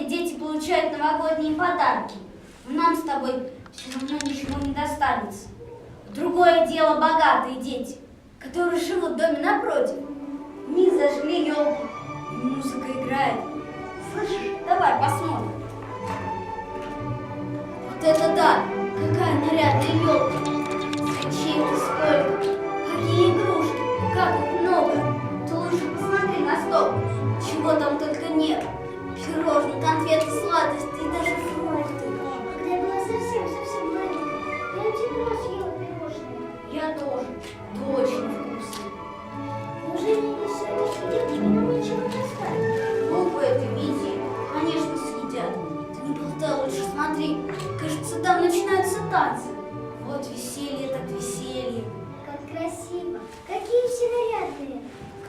эти дети получают новогодние подарки. Нам с тобой все равно ничего не достанется. Другое дело богатые дети, которые живут в доме напротив. У них зажгли елку, и музыка играет. Слышишь, давай посмотрим. Вот это да! Какая нарядная елка! Свечей-то сколько! Какие игрушки! Как их много! Ты лучше посмотри на стол. Чего там только нет. Пирожные, конфеты, сладости и даже фрукты. Когда я была совсем маленькая, я один раз ела пирожные. Я тоже. Это очень вкусно. Неужели они все это съедят и нам ничего не оставят? Глупые ты, Вити. Конечно, съедят. Ты не болтай, лучше смотри. Кажется, там начинаются танцы. Вот веселье так веселье. Как красиво! Какие все нарядные!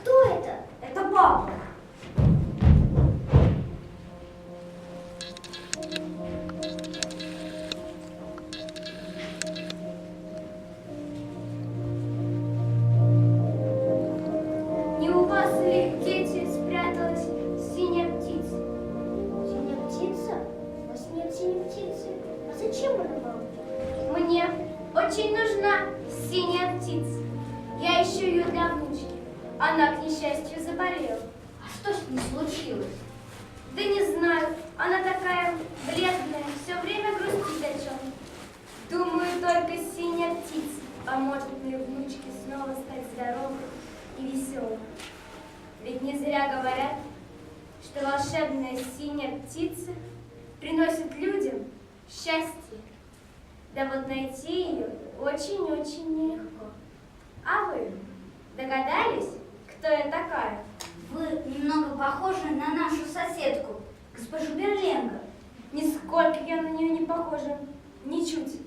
Кто это? Это папа. Не у вас ли, дети, спряталась синяя птица? Синяя птица? У нас нет синей птицы. А зачем она вам? Мне очень нужна синяя птица. Я ищу ее для внучки. Она, к несчастью, заболела. А что с ней случилось? Да не знаю, она такая бледная, все время грустит о чем. Думаю, только синяя птица поможет моей внучке снова стать здоровой и веселой. Ведь не зря говорят, что волшебная синяя птица приносит людям счастье. Да вот найти ее очень-очень нелегко. А вы догадались, кто я такая? Вы немного похожи на нашу соседку, госпожу Берленго. Нисколько я на нее не похожа. Ничуть.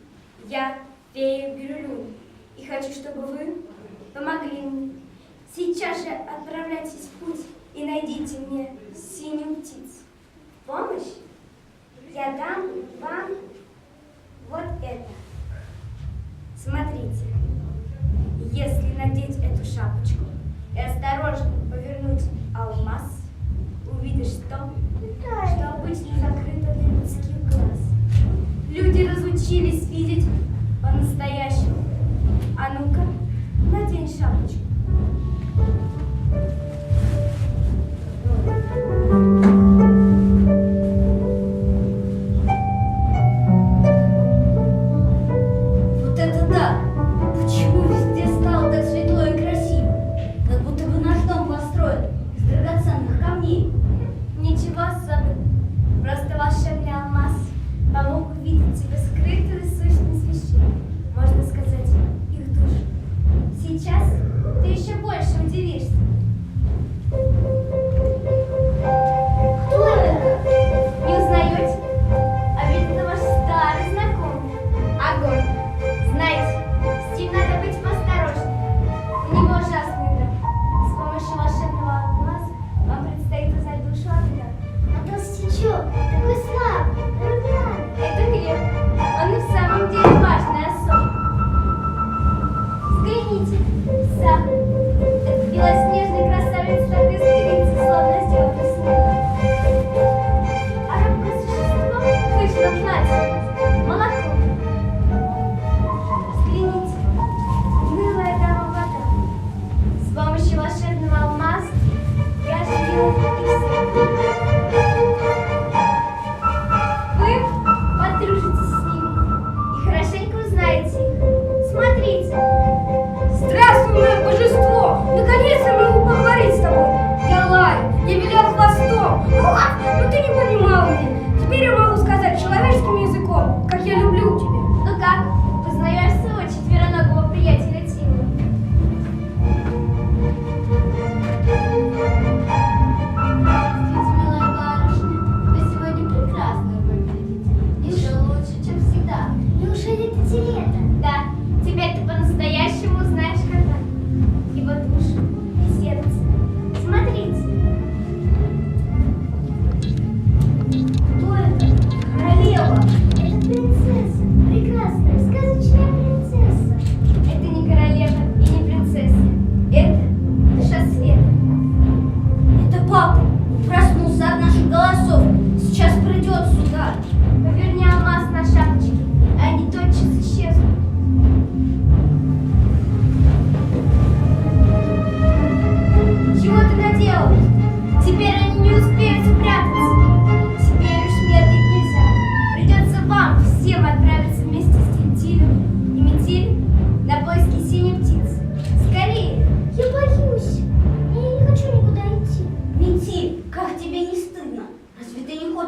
Я фея Бирюлюнь. И хочу, чтобы вы помогли мне. Сейчас же отправляйтесь в путь и найдите мне синюю птицу. В помощь я дам вам вот это. Смотрите. Если надеть эту шапочку и осторожно повернуть алмаз, увидишь то, что обычно закрыто для людских глаз. Люди разучились видеть по-настоящему. А ну-ка, надень шапочку. Вот это да! Почему везде стало так светло и красиво? Как будто бы наш дом построен из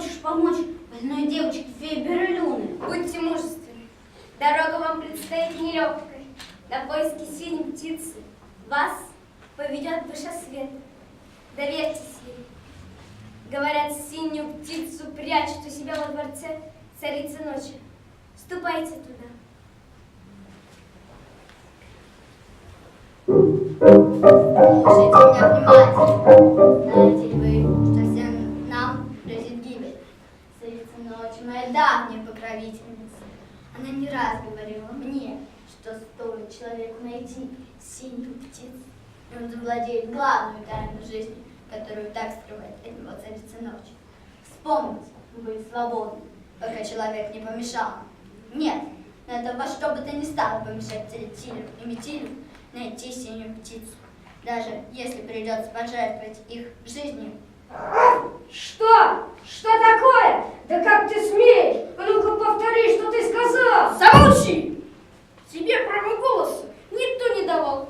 хочешь помочь больной девочке фее Бирюлюны. Будьте мужественны. Дорога вам предстоит нелегкой. На поиски синей птицы вас поведет душа света. Доверьтесь ей. Говорят, синюю птицу прячут у себя во дворце царицы ночи. Ступайте туда. Слушайте меня внимательно. Знаете ли вы, что всем нам грозит гибель? Царица ночи, моя давняя покровительница. Она не раз говорила мне, что стоит человеку найти синюю птицу, и он завладеет главную тайну жизни, которую так скрывает от него царица ночи. Вспомните, вы были свободны, пока человек не помешал. Нет, но это во что бы то ни стало помешать Тилю и Метилю найти синюю птицу, даже если придется пожертвовать их жизнью. Что? Что такое? Да как ты смеешь? А ну-ка повтори, что ты сказал. Замолчи! Тебе права голоса никто не давал.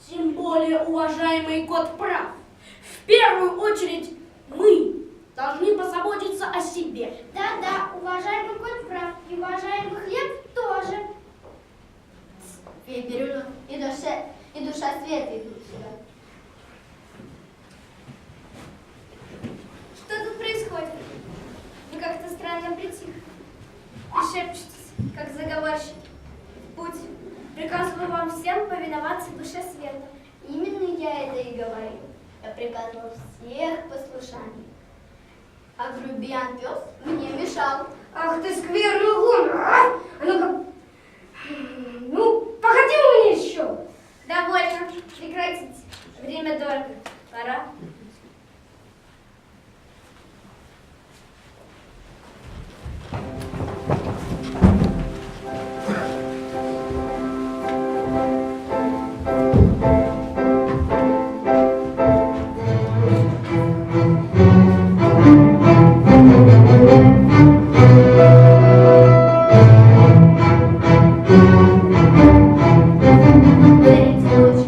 Тем более, уважаемый кот прав. В первую очередь мы должны позаботиться о себе. Да-да, уважаемый кот прав, и уважаемый хлеб тоже. Фея Бирюлюна и душа света идут сюда. Что тут происходит? Вы как-то странно притихли и шепчетесь, как заговорщики. Путь. Приказываю вам всем повиноваться душе света. Именно я это и говорю. Я приказывал всех послушаний. А грубиян пес мне мешал. Ах ты скверный лгун! А ну-ка, ну, походи у меня еще. Довольно. Прекратите. Время дорого. Пора.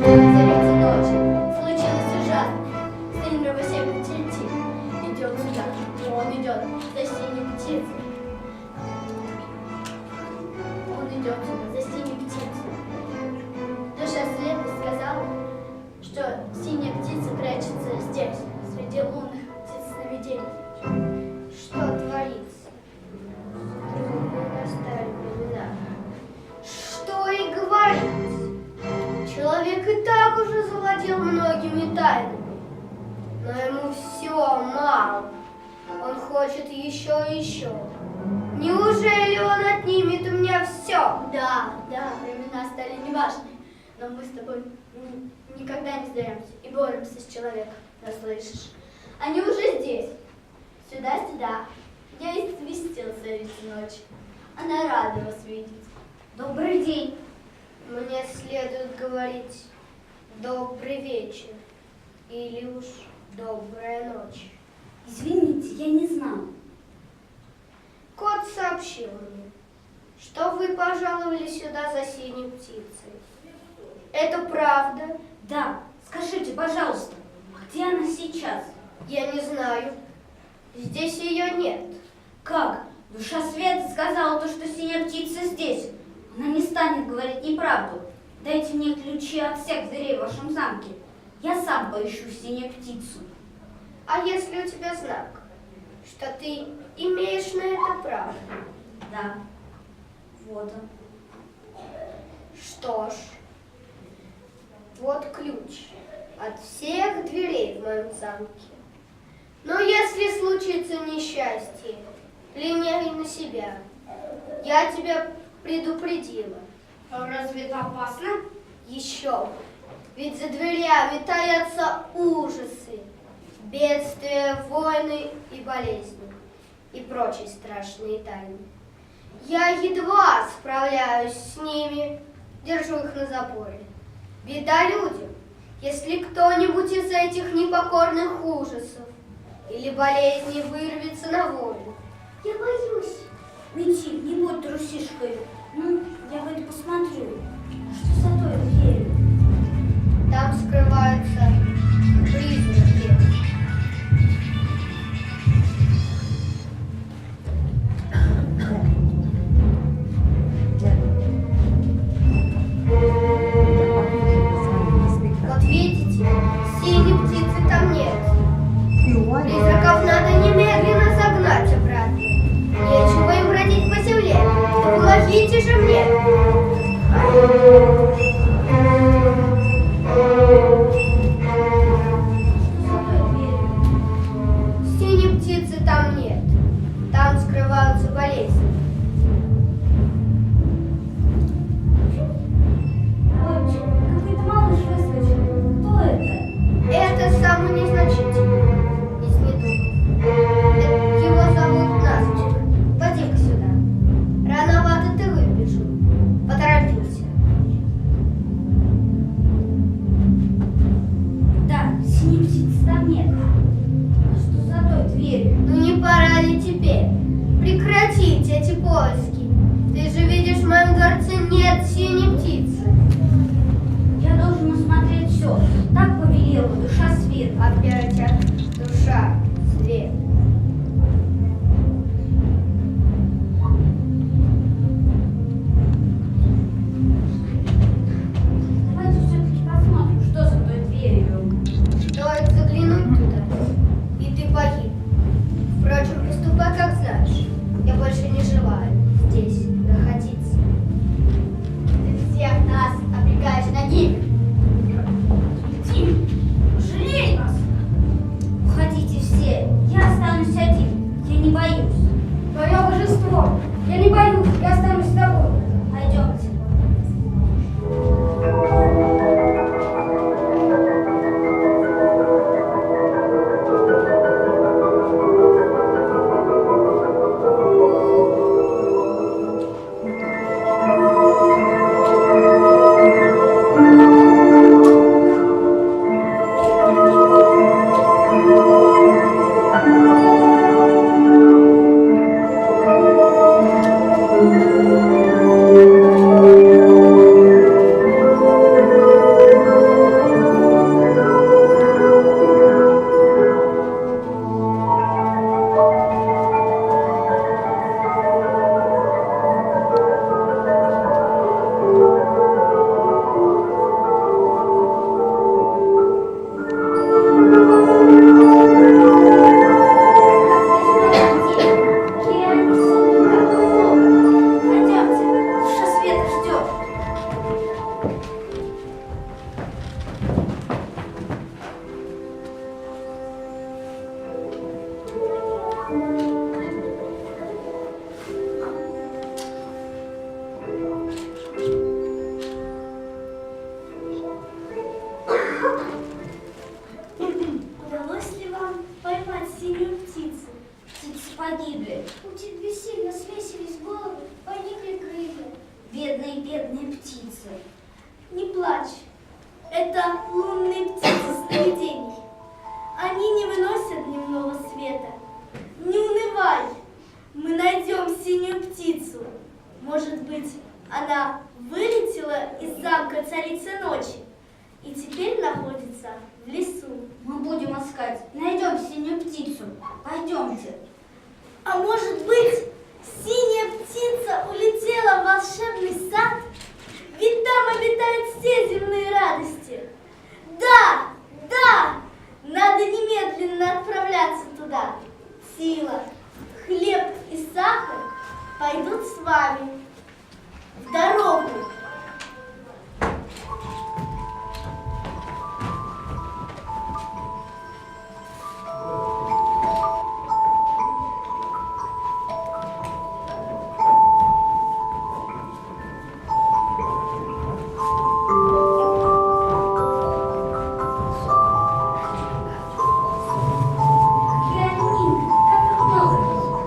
Царица ночи. Случилось ужасное. Сын дровосека Тиль-Тиль идет сюда. Он идет за синей птицей. Он идет сюда за синей птицей. Душа света сказала, что синяя птица прячется здесь, среди лунных птиц сновидений. Что творится? Трудные настали времена. Что и говорить? Человек и так уже завладел многими тайнами, но ему все мало. Он хочет еще и еще. Неужели он отнимет у меня все? Да, времена стали неважные, но мы с тобой никогда не сдаемся и боремся с человеком, да слышишь? Они уже здесь. Сюда. Я известил царицу ночи. Она рада вас видеть. Добрый день. Мне следует говорить «добрый вечер» или уж «добрая ночь». Извините, я не знала. Кот сообщил мне, что вы пожаловали сюда за синей птицей. Это правда? Да, скажите, пожалуйста, где она сейчас? Я не знаю. Здесь ее нет. Как? Душа света сказала то, что синяя птица здесь. Она не станет говорить неправду. Дайте мне ключи от всех дверей в вашем замке. Я сам поищу синюю птицу. А если у тебя знак, что ты имеешь на это право? Да, вот он. Что ж, вот ключ от всех дверей в моем замке. Но если случится несчастье, пеняй на себя. Я тебя предупредила. Разве это опасно? Еще бы. Ведь за дверями таятся ужасы, бедствия, войны и болезни, и прочие страшные тайны. Я едва справляюсь с ними, держу их на запоре. Беда людям, если кто-нибудь из этих непокорных ужасов или болезней вырвется на волю. Я боюсь. Метиль, не будь трусишкой. Ну, я в это посмотрю. Что за той дверью? Там скрываются призраки. душа свет. Опять душа свет. Давайте все-таки посмотрим, что за той дверью. Стоит заглянуть туда, и ты погиб. Впрочем, поступай как знаешь. Я больше не желаю здесь находиться. Ты всех нас обрегаешь на гибель. Иди, жалей нас. Уходите все, я останусь один, я не боюсь. Твое божество. Я не боюсь, я останусь с тобой. Пойдемте. Удалось ли вам поймать синюю птицу? Птицы погибли. Птицы бессильно свесились головы, поникли крылья. Бедные, бедные птицы. Не плачь. Это лунные птицы сновидений. Они не выносят дневного света. Не унывай. Мы найдем синюю птицу. Может быть, она вылетела из замка царицы ночи и теперь находится в лесу. Мы будем искать, найдем синюю птицу. Пойдемте. А может быть, синяя птица улетела в волшебный сад? Ведь там обитают все земные радости. Да, да, надо немедленно отправляться туда. Сила, хлеб и сахар пойдут с вами в дорогу.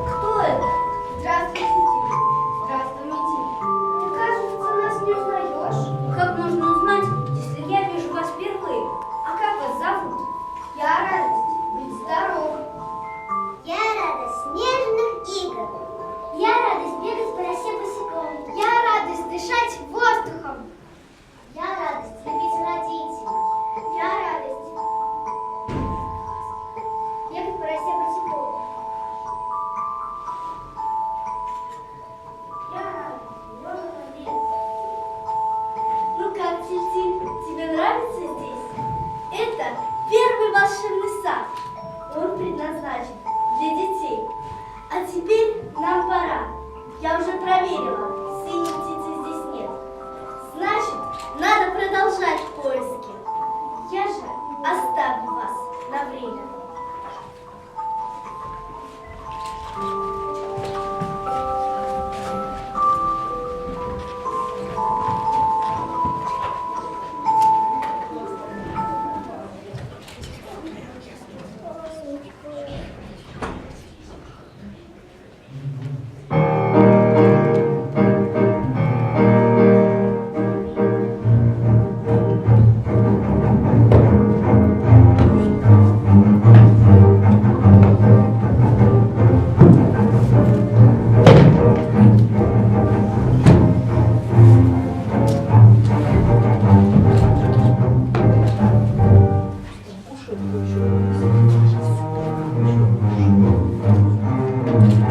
Кто это? Здравствуй, Титин. Здравствуй, Митин. Ты, кажется, нас не узнаешь. Как можно узнать, если я вижу вас впервые? А как вас зовут? Я радость быть здоров. Я радость снежных игр. Я радость бегать по росе босиком. Я радость дышать воздухом. Я радость любить родителей. Я радость бегать по росе босиком. Я радость лежа на лес. Ну как, Тильтиль, тебе нравится здесь? Это первый волшебный сад. Он предназначен для детей. А теперь нам пора. Я уже проверила, синей птицы здесь нет. Значит, надо продолжать поиски. Я же оставлю вас на время.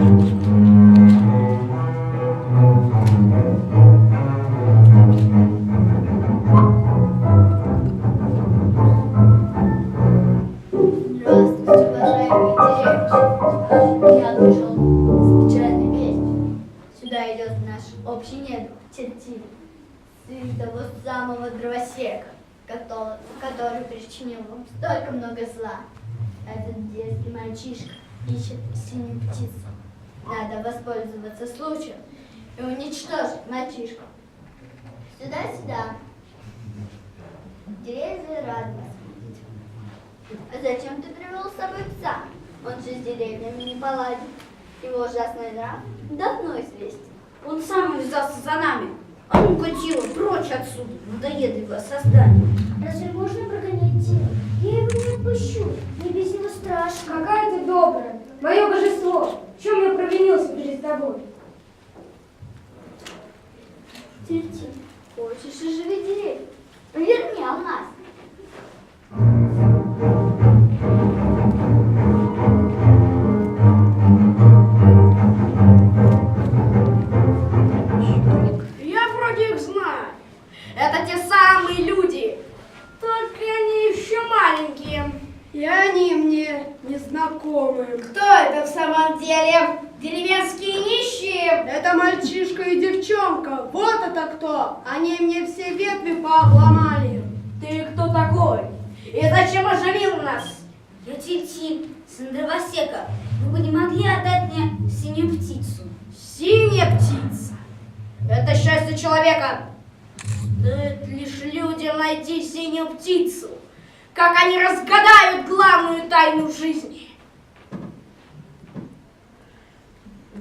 Здравствуйте, уважаемые деревни. Я пришел с печальной вестью. Сюда идет наш общий недруг Тильтиль, сын того самого дровосека, который причинил вам столько много зла. Этот детский мальчишка ищет синюю птицу. Надо воспользоваться случаем и уничтожить мальчишку. Сюда. Деревья рады вас видеть. А зачем ты привел с собой пса? Он же с деревьями не поладит. Его ужасный нрав давно известен. Он сам увязался за нами. А ну-ка, Тила, прочь отсюда, надоедливое создание. Разве можно прогонять тело? Я его не отпущу. Мне без него страшно. Какая ты добрая, мое божество. В чем я провинился перед тобой? Тильтиль, хочешь оживить деревья? Верни алмаз. Я вроде их знаю. Это те самые люди. Только они еще маленькие. И они мне не знакомы. Кто это в самом деле? Деревенские нищие? Это мальчишка и девчонка. Вот это кто. Они мне все ветви пообломали. Ты кто такой? И зачем оживил нас? Я Тильтиль, сын дровосека. Вы бы не могли отдать мне синюю птицу? Синяя птица. Это счастье человека. Стоит лишь людям найти синюю птицу, как они разгадают главную тайну жизни.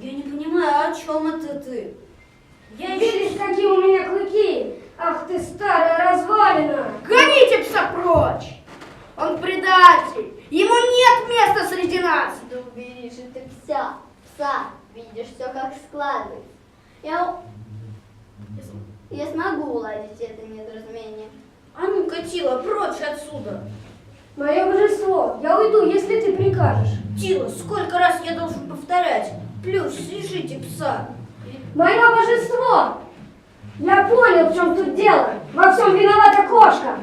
Я не понимаю, о чем это ты? Я еще... Видишь, какие у меня клыки? Ах ты, старая развалина! Гоните пса прочь! Он предатель! Ему нет места среди нас! Да убери же ты пса. Видишь, все как складывается. Я смогу уладить это недоразумение. А ну-ка, Тила, прочь отсюда. Мое божество, я уйду, если ты прикажешь. Тила, сколько раз я должен повторять? Плюс, свяжите пса. Мое божество! Я понял, в чем тут дело. Во всем виновата кошка.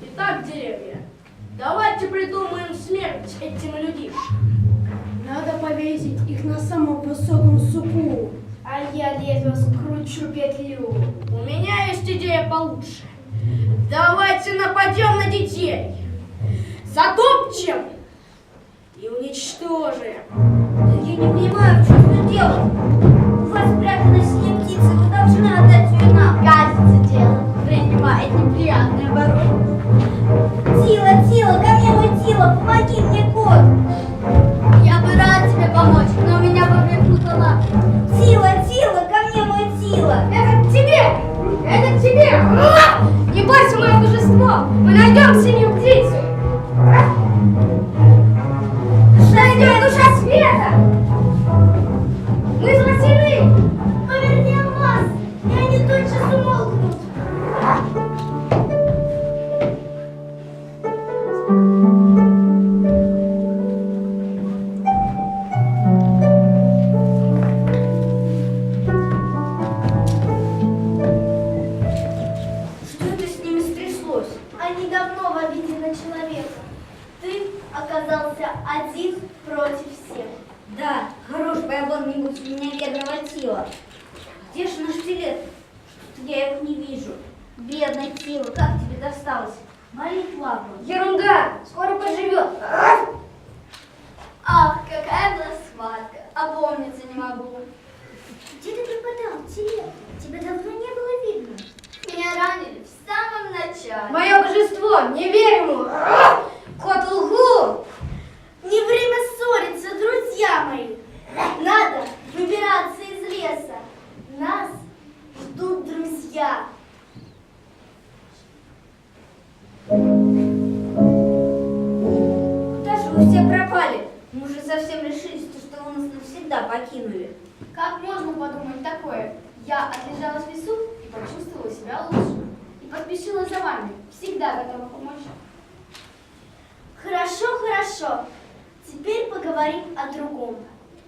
Итак, деревья, давайте придумаем смерть этим людишкам. Надо повесить их на самом высоком суку. А я для этого скручу петлю. У меня есть идея получше. Давайте нападем на детей, затопчем и уничтожим. Я не понимаю, в чем тут дело. У вас спрятана синяя птица, вы должны отдать ее нам. Кажется, дело принимает неприятный оборот. Тила, ко мне мой Тила, помоги мне, кот. Я бы рад тебе помочь, но у меня вывихнута лапа. Тила, ко мне мой Тила. Это к тебе! Это к тебе! Не бойся, мое божество! Мы найдем синюю птицу! Найдем душа света! Мы спасены! Поверни алмаз, и они тотчас умолкнут. Что это с ними стряслось? Они давно в обиде на человека. Ты оказался один против всех. Да, хорош поебон-нибудь меня бедного Тила. Где же наш скелет? Что-то я его не вижу. Бедный Тила, как тебе досталось? Молитва. Ерунда! Скоро поживет! Ах, какая была схватка! Опомниться не могу. Где ты пропадал, Тила? Тебя давно не было видно. Меня ранили в самом начале. Мое божество! Не верь ему! Кот лгу! Не время ссориться, друзья мои. Надо выбираться из леса. Нас ждут друзья. Куда же вы все пропали? Мы уже совсем решились, что вы нас навсегда покинули. Как можно подумать такое? Я отлежалась в лесу и почувствовала себя лучше. И поспешила за вами. Всегда готова помочь. Хорошо, хорошо. Теперь поговорим о другом.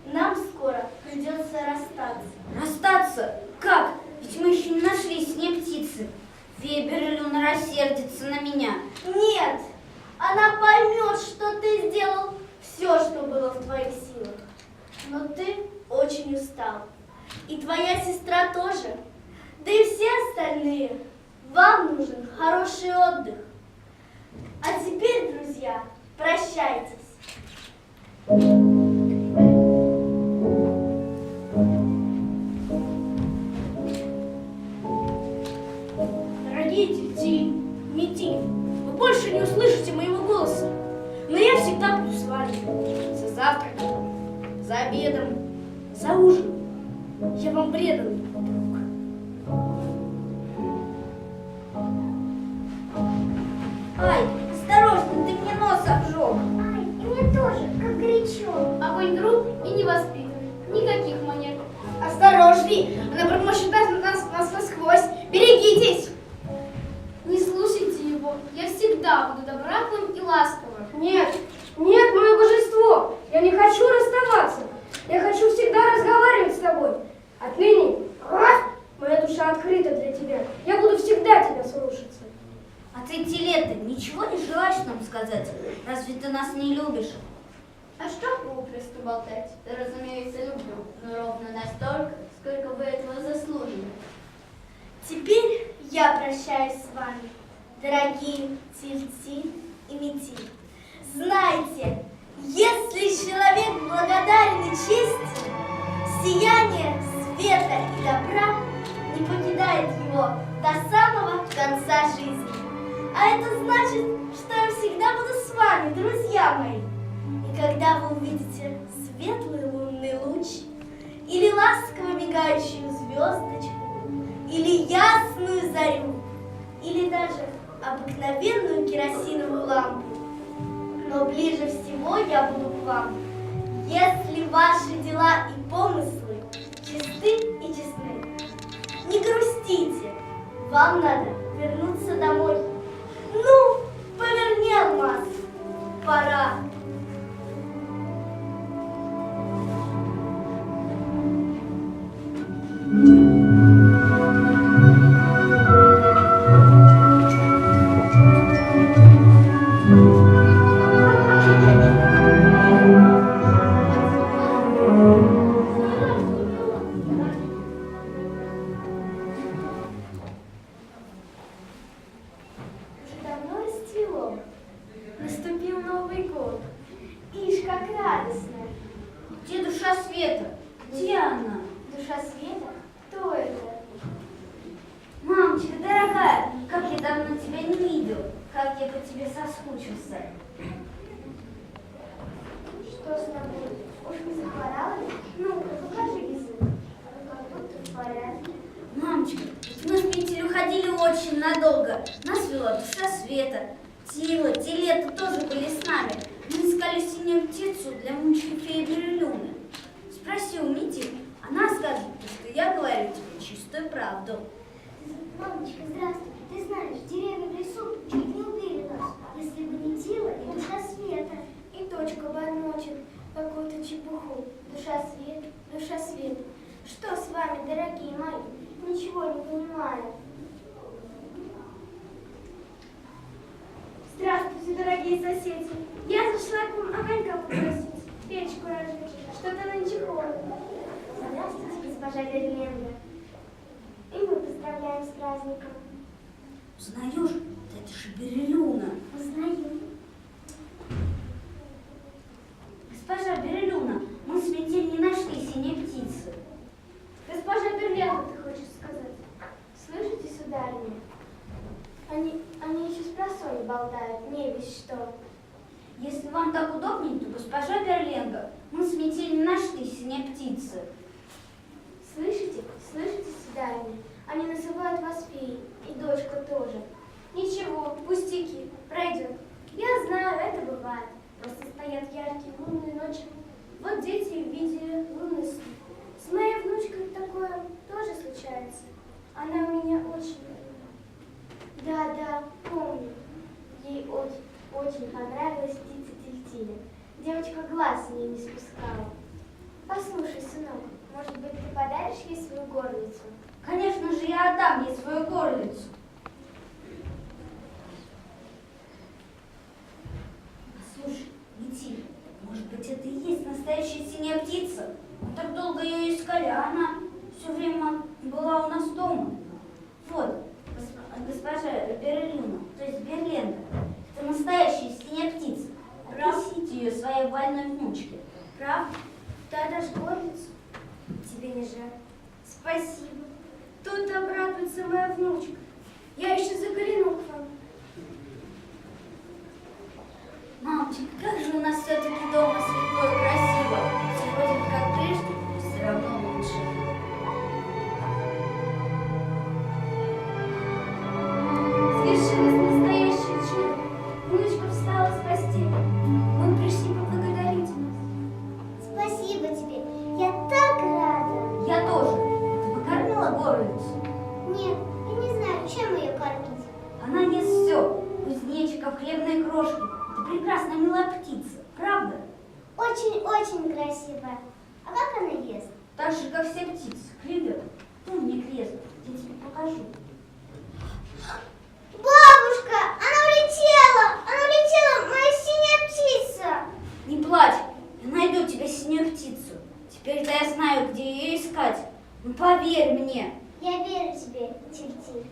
Нам скоро придется расстаться. Расстаться? Как? Ведь мы еще не нашли сне птицы. Фея-Берлюна рассердится на меня. Нет, она поймет, что ты сделал все, что было в твоих силах. Но ты очень устал. И твоя сестра тоже. Да и все остальные. Вам нужен хороший отдых. А теперь, друзья, прощайтесь. Дорогие Тильтиль, Метиль, вы больше не услышите моего голоса, но я всегда буду с вами. За завтраком, за обедом, за ужином. Я вам преданный друг. Ай, осторожно, ты мне нос обжег. Ай, и мне тоже, как горячо. Огонь груб и невоспитанный. Никаких манер. Осторожней, она промочит нас насквозь. Берегитесь! Не слушайте его. Я всегда буду добра к вам и ласкова. Нет, нет, мое божество, я не хочу расставаться. Я хочу всегда разговаривать с тобой. Отныне моя душа открыта для тебя. Я буду всегда тебя слушаться. А ты, Тилета, ничего не желаешь нам сказать? Разве ты нас не любишь? А что попросту болтать? Да, разумеется, люблю, но ровно настолько, сколько вы этого заслужили. Теперь я прощаюсь с вами, дорогие Тильтиль и Метиль. Знайте, если человек благодарен и честен, сияние света и добра не покидает его до самого конца жизни. А это значит, что я всегда буду с вами, друзья мои. И когда вы увидите светлый лунный луч, или ласково мигающую звездочку, или ясную зарю, или даже обыкновенную керосиновую лампу, но ближе всего я буду к вам, если ваши дела и помыслы чисты и честны. Не грустите, вам надо вернуться домой. Ну, поверни алмаз, пора. Уже давно расцвело. Наступил Новый год. Ишь, как радостно. Где душа света? Где она? Душа света? Кто это? Мамочка, дорогая, как я давно тебя не видел. Как я по тебе соскучился. Что с тобой? Уж не захворала ли? Ну-ка, покажи язык. Как будто в порядке. Мамочка, ведь мы с Метель уходили очень надолго. Нас вела душа света. Тила, Тилета тоже были с нами. Мы искали синюю птицу для внучки феи Берлюны. Спроси у Метель, она скажет, что я говорю тебе чистую правду. Мамочка, здравствуй. Ты знаешь, деревья в лесу чуть не убили нас. Если бы не Тила и душа света. И дочка бормочет какую-то чепуху. Душа свет, душа свет. Что с вами, дорогие мои? Ничего не понимаю. Здравствуйте, дорогие соседи. Я зашла к вам огонька попросить, печку разжечь, что-то нынче холодно. Здравствуйте, госпожа Берленда. И мы поздравляем с праздником. Узнаешь? Это же Берлюна. Узнаю. Госпожа Берлюна, мы с Метель не нашли синей птицы. Госпожа Берленда, ты хочешь сказать? Слышите, сударыня? Они еще с просонья болтают, не весь что. Если вам так удобнее, то, госпожа Берленга, мы с Метель не нашли синей птицы. Слышите, сударыня? Они называют вас феей, и дочка тоже. Ничего, пустяки, пройдет. Я знаю, это бывает. Просто стоят яркие лунные ночи. Вот дети видели лунный свет. С моей внучкой такое тоже случается. Она у меня очень... Да, помню. Ей очень понравилась птица Тильтиля. Девочка глаз с ней не спускала. А ей свою горлицу. Конечно же, я отдам ей свою горлицу. Слушай, лети. Может быть, это и есть настоящая синяя птица? Мы так долго ее искали, а она все время была у нас дома. Вот, госпожа Берлина, то есть Берленда, это настоящая синяя птица. Отнесите ее своей больной внучке. Правда? Ты отдашь горлицу? Тебе не жаль. Спасибо. Тут обрадуется моя внучка. Я еще загляну к вам. Мамочка, как же у нас все-таки дома светло и красиво. Все вроде как прежде, все равно лучше. Свершилось настоящее чудо. Внучка встала с постели. Мы пришли поблагодарить вас. Спасибо тебе. Я так рада. Я тоже. Ты покормила горлицу? Нет, я не знаю, чем ее кормить. Она ест все. Кузнечиков, хлебные крошки. Это прекрасная милая птица, правда? Очень-очень красивая. А как она ест? Так же, как все птицы. Клюет. Дай мне кресло, я тебе покажу. Бабушка, она улетела, моя синяя птица. Не плачь, я найду тебе синюю птицу. Теперь-то я знаю, где ее искать. Ну поверь мне. Я верю тебе, Тиль-Тиль.